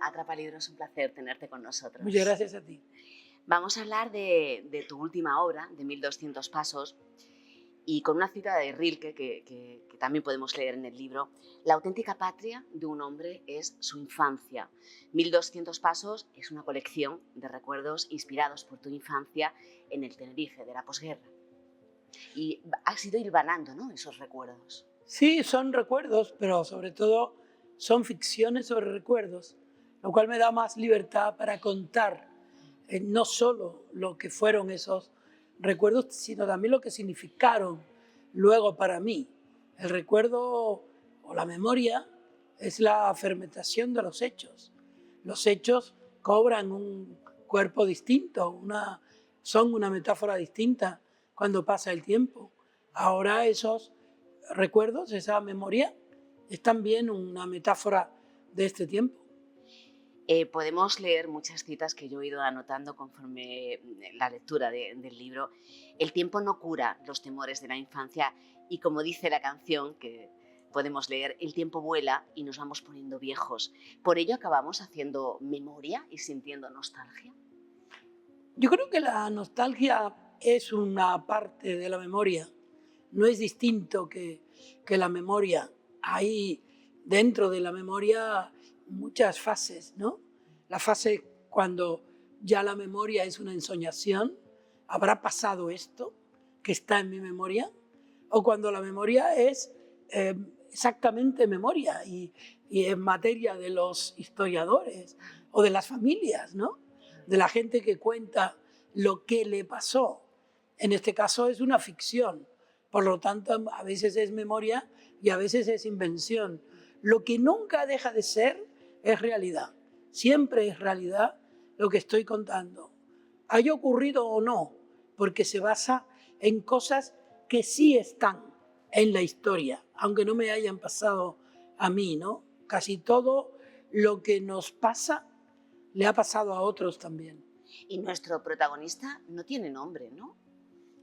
Atrapalibros, es un placer tenerte con nosotros. Muchas gracias a ti. Vamos a hablar de tu última obra, de 1200 pasos, y con una cita de Rilke que también podemos leer en el libro. La auténtica patria de un hombre es su infancia. 1200 pasos es una colección de recuerdos inspirados por tu infancia en el Tenerife de la posguerra. Y has ido hilvanando, ¿no?, esos recuerdos. Sí, son recuerdos, pero sobre todo son ficciones sobre recuerdos, lo cual me da más libertad para contar no solo lo que fueron esos recuerdos, sino también lo que significaron luego para mí. El recuerdo o la memoria es la fermentación de los hechos. Los hechos cobran un cuerpo distinto, son una metáfora distinta cuando pasa el tiempo. Ahora esos recuerdos, esa memoria, es también una metáfora de este tiempo. Podemos leer muchas citas que yo he ido anotando conforme la lectura del libro. El tiempo no cura los temores de la infancia y, como dice la canción que podemos leer, el tiempo vuela y nos vamos poniendo viejos. ¿Por ello acabamos haciendo memoria y sintiendo nostalgia? Yo creo que la nostalgia es una parte de la memoria, no es distinto que la memoria. Hay dentro de la memoria muchas fases, ¿no? La fase cuando ya la memoria es una ensoñación, ¿habrá pasado esto que está en mi memoria? O cuando la memoria es exactamente memoria y en materia de los historiadores o de las familias, ¿no?, de la gente que cuenta lo que le pasó. En este caso es una ficción, por lo tanto a veces es memoria y a veces es invención. Lo que nunca deja de ser es realidad, siempre es realidad lo que estoy contando, haya ocurrido o no, porque se basa en cosas que sí están en la historia, aunque no me hayan pasado a mí, ¿no? Casi todo lo que nos pasa le ha pasado a otros también. Y nuestro protagonista no tiene nombre, ¿no?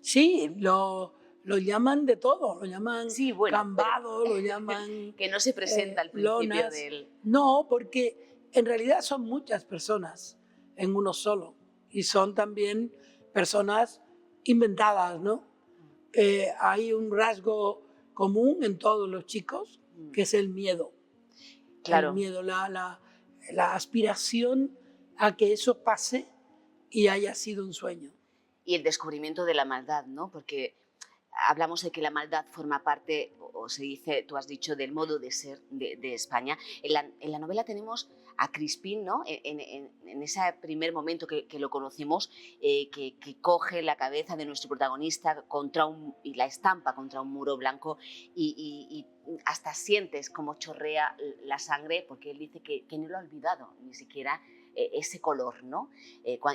Sí, lo llaman de todo, lo llaman Sí, bueno, Cambado, lo llaman que no se presenta al principio Lonas. del... No, porque en realidad son muchas personas en uno solo y son también personas inventadas, ¿no? Hay un rasgo común en todos los chicos que es el miedo. Claro. El miedo, la aspiración a que eso pase y haya sido un sueño. Y el descubrimiento de la maldad, ¿no? Porque hablamos de que la maldad forma parte, o se dice, tú has dicho, del modo de ser de España. En la novela tenemos a Crispín, ¿no?, en ese primer momento que lo conocemos, que coge la cabeza de nuestro protagonista y la estampa contra un muro blanco y hasta sientes cómo chorrea la sangre, porque él dice que no lo ha olvidado ni siquiera ese color, ¿no?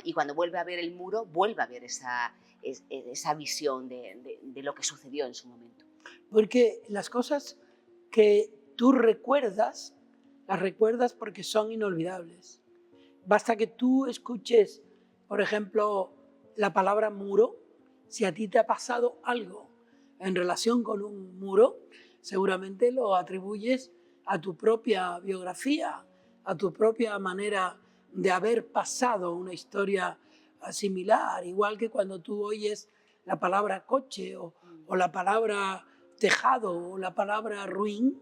Y cuando vuelve a ver el muro, vuelve a ver esa visión de lo que sucedió en su momento. Porque las cosas que tú recuerdas, las recuerdas porque son inolvidables. Basta que tú escuches, por ejemplo, la palabra muro. Si a ti te ha pasado algo en relación con un muro, seguramente lo atribuyes a tu propia biografía, a tu propia manera de haber pasado una historia similar, igual que cuando tú oyes la palabra coche o la palabra tejado o la palabra ruin.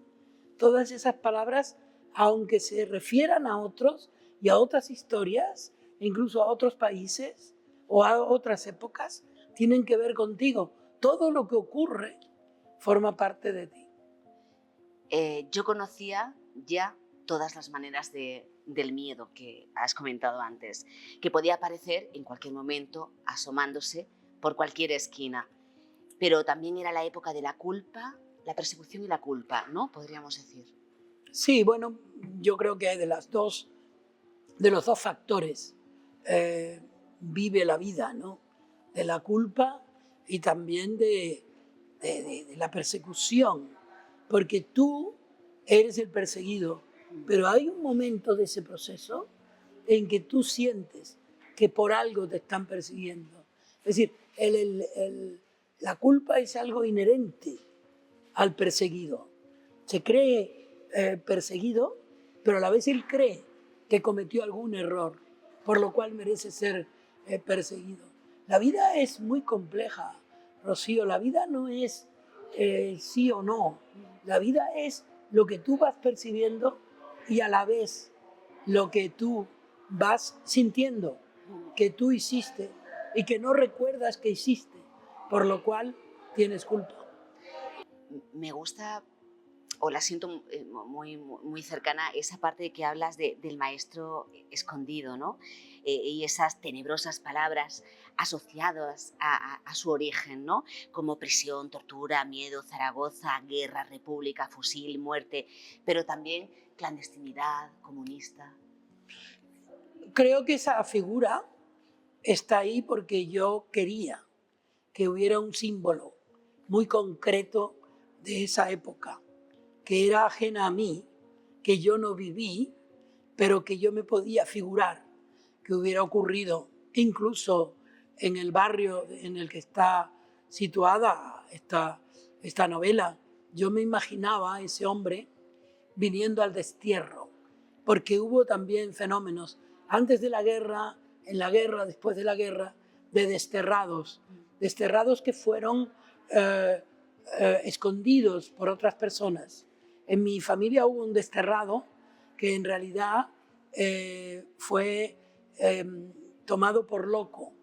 Todas esas palabras, aunque se refieran a otros y a otras historias, incluso a otros países o a otras épocas, tienen que ver contigo. Todo lo que ocurre forma parte de ti. Yo conocía ya todas las maneras del miedo que has comentado antes, que podía aparecer en cualquier momento, asomándose por cualquier esquina. Pero también era la época de la culpa, la persecución y la culpa, ¿no?, podríamos decir. Sí, bueno, yo creo que hay de los dos factores vive la vida, ¿no? De la culpa y también de la persecución, porque tú eres el perseguido, pero hay un momento de ese proceso en que tú sientes que por algo te están persiguiendo. Es decir, la culpa es algo inherente al perseguido. Se cree perseguido, pero a la vez él cree que cometió algún error, por lo cual merece ser perseguido. La vida es muy compleja, Rocío. La vida no es sí o no. La vida es lo que tú vas percibiendo y a la vez lo que tú vas sintiendo que tú hiciste y que no recuerdas que hiciste, por lo cual tienes culpa. Me gusta, o la siento muy cercana, esa parte de que hablas del maestro escondido, ¿no? Y esas tenebrosas palabras asociadas a su origen, ¿no? Como prisión, tortura, miedo, Zaragoza, guerra, república, fusil, muerte, pero también clandestinidad, comunista. Creo que esa figura está ahí porque yo quería que hubiera un símbolo muy concreto de esa época, que era ajena a mí, que yo no viví, pero que yo me podía figurar que hubiera ocurrido incluso en el barrio en el que está situada esta novela. Yo me imaginaba a ese hombre viniendo al destierro, porque hubo también fenómenos antes de la guerra, en la guerra, después de la guerra, de desterrados que fueron escondidos por otras personas. En mi familia hubo un desterrado que en realidad fue tomado por loco,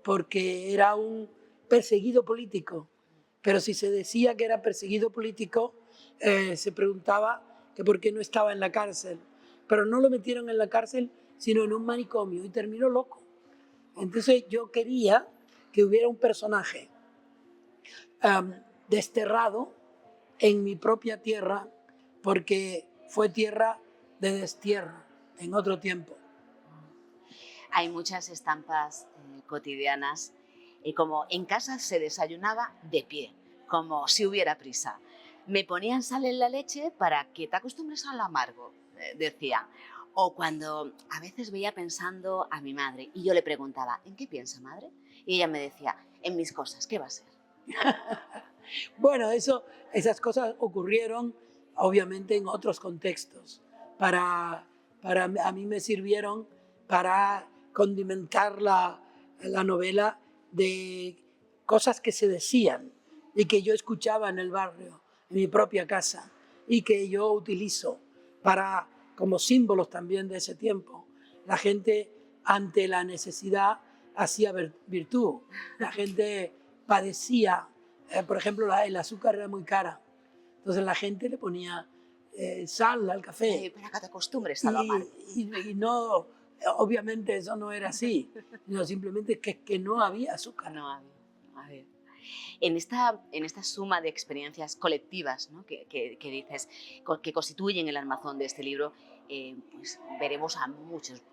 porque era un perseguido político. Pero si se decía que era perseguido político, se preguntaba que por qué no estaba en la cárcel. Pero no lo metieron en la cárcel, sino en un manicomio, y terminó loco. Entonces yo quería que hubiera un personaje desterrado en mi propia tierra, porque fue tierra de destierro en otro tiempo. Hay muchas estampas cotidianas, como en casa se desayunaba de pie, como si hubiera prisa. Me ponían sal en la leche para que te acostumbres a lo amargo, decía. O cuando a veces veía pensando a mi madre y yo le preguntaba, ¿en qué piensa, madre? Y ella me decía, en mis cosas, ¿qué va a ser? Bueno, esas cosas ocurrieron obviamente en otros contextos. A mí me sirvieron para condimentar la novela de cosas que se decían y que yo escuchaba en el barrio, en mi propia casa, y que yo utilizo como símbolos también de ese tiempo. La gente ante la necesidad hacía virtud, la gente padecía. Por ejemplo, el azúcar era muy cara, entonces la gente le ponía sal al café. Para que te acostumbres a lo amargo. Y no, obviamente eso no era así, sino simplemente que no había azúcar. No había, no había. En esta suma de experiencias colectivas, ¿no? que dices, que constituyen el armazón de este libro, pues veremos a muchos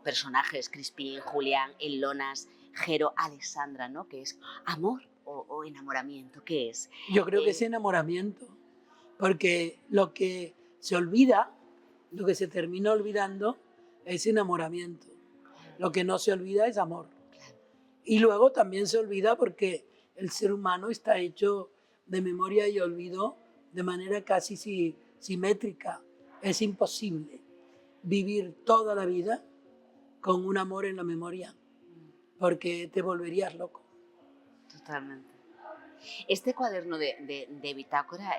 personajes, Crispín, Julián, Elonas, Jero, Alessandra, ¿no? Que es amor o enamoramiento, ¿qué es? Yo creo que es enamoramiento, porque lo que se olvida, lo que se termina olvidando es enamoramiento. Lo que no se olvida es amor. Y luego también se olvida porque el ser humano está hecho de memoria y olvido de manera casi simétrica. Es imposible vivir toda la vida con un amor en la memoria, porque te volverías loco. Totalmente. Este cuaderno de bitácora,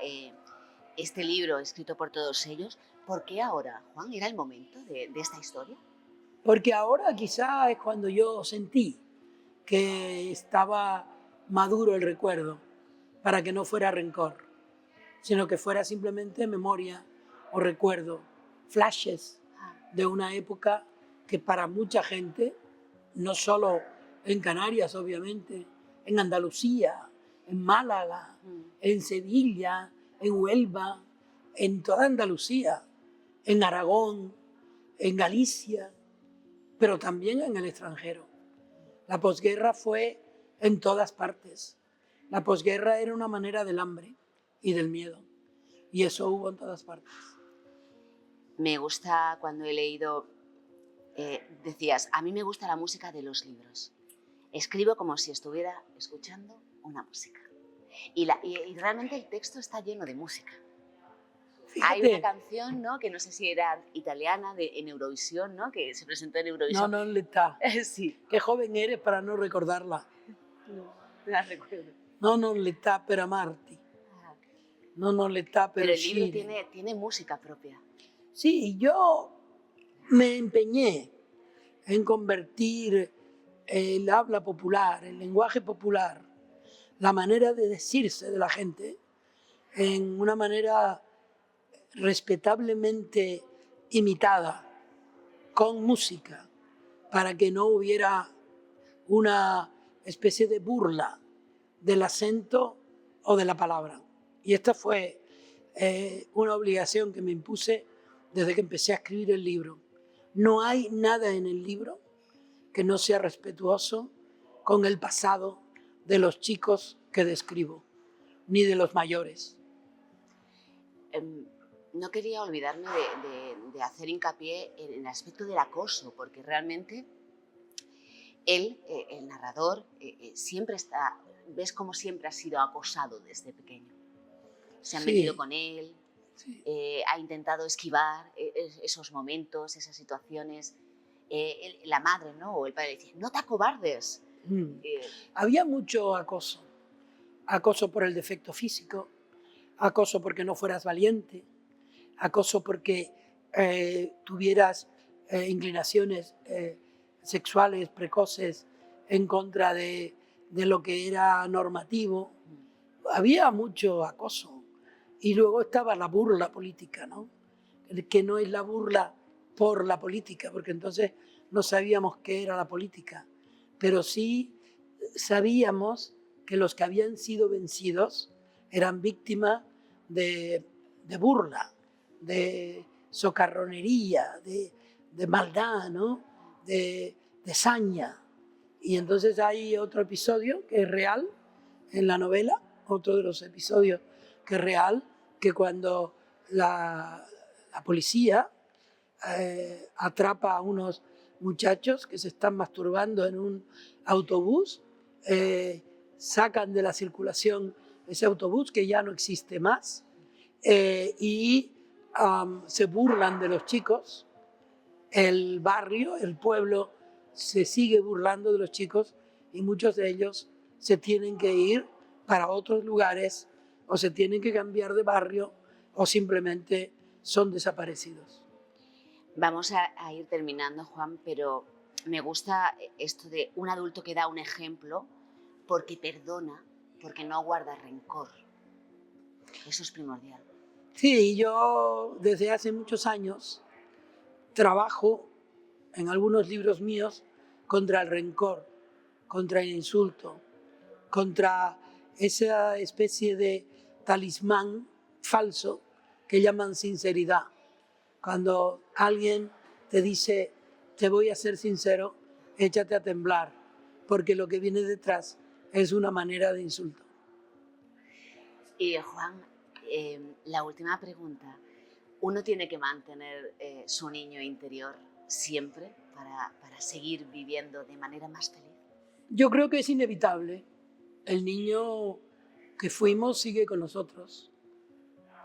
este libro escrito por todos ellos, ¿por qué ahora, Juan? ¿Era el momento de esta historia? Porque ahora quizá es cuando yo sentí que estaba maduro el recuerdo, para que no fuera rencor, sino que fuera simplemente memoria o recuerdo, flashes de una época que para mucha gente, no solo en Canarias obviamente, en Andalucía, en Málaga, en Sevilla, en Huelva, en toda Andalucía, en Aragón, en Galicia, pero también en el extranjero. La posguerra fue en todas partes. La posguerra era una manera del hambre y del miedo, y eso hubo en todas partes. Me gusta cuando he leído, decías, a mí me gusta la música de los libros. Escribo como si estuviera escuchando una música. Y realmente el texto está lleno de música. Hay una Fíjate, canción, ¿no? Que no sé si era italiana, en Eurovisión, ¿no? Que se presentó en no, Eurovisión. non l'età. Sí. Qué joven eres para no recordarla. No, no la recuerdo. No, non l'età per amarti. Ah, No, non l'età per pero el libro uscire. tiene música propia. Sí, yo me empeñé en convertir el habla popular, el lenguaje popular, la manera de decirse de la gente, en una manera respetablemente imitada, con música, para que no hubiera una especie de burla del acento o de la palabra. Y esta fue una obligación que me impuse desde que empecé a escribir el libro. No hay nada en el libro que no sea respetuoso con el pasado de los chicos que describo, ni de los mayores. No quería olvidarme de hacer hincapié en el aspecto del acoso, porque realmente él, el narrador, siempre está, ves como siempre ha sido acosado desde pequeño. Se han metido Sí, con él, sí. ha intentado esquivar esos momentos, esas situaciones. La madre, ¿no? O el padre decía, no te acobardes. Había mucho acoso. Acoso por el defecto físico, acoso porque no fueras valiente, acoso porque tuvieras inclinaciones sexuales precoces en contra de lo que era normativo. Había mucho acoso. Y luego estaba la burla política, ¿no? Que no es la burla por la política, porque entonces no sabíamos qué era la política, pero sí sabíamos que los que habían sido vencidos eran víctimas de burla, de socarronería, de maldad, ¿no? de saña. Y entonces hay otro episodio que es real en la novela, otro de los episodios que es real, que cuando la policía atrapa a unos muchachos que se están masturbando en un autobús, sacan de la circulación ese autobús que ya no existe más y se burlan de los chicos. El barrio, el pueblo, se sigue burlando de los chicos y muchos de ellos se tienen que ir para otros lugares o se tienen que cambiar de barrio o simplemente son desaparecidos. Vamos a ir terminando, Juan, pero me gusta esto de un adulto que da un ejemplo porque perdona, porque no guarda rencor. Eso es primordial. Sí, yo desde hace muchos años trabajo en algunos libros míos contra el rencor, contra el insulto, contra esa especie de talismán falso que llaman sinceridad. Cuando alguien te dice, te voy a ser sincero, échate a temblar, porque lo que viene detrás es una manera de insulto. Y Juan, la última pregunta. ¿Uno tiene que mantener su niño interior siempre para seguir viviendo de manera más feliz? Yo creo que es inevitable. El niño que fuimos sigue con nosotros.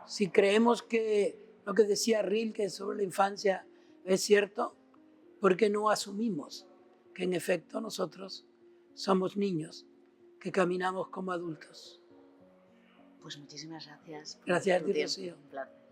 Si creemos que lo que decía Rilke sobre la infancia es cierto, ¿por qué no asumimos que en efecto nosotros somos niños que caminamos como adultos? Pues muchísimas gracias por Gracias a tu ti, tiempo. Rocío. Un placer.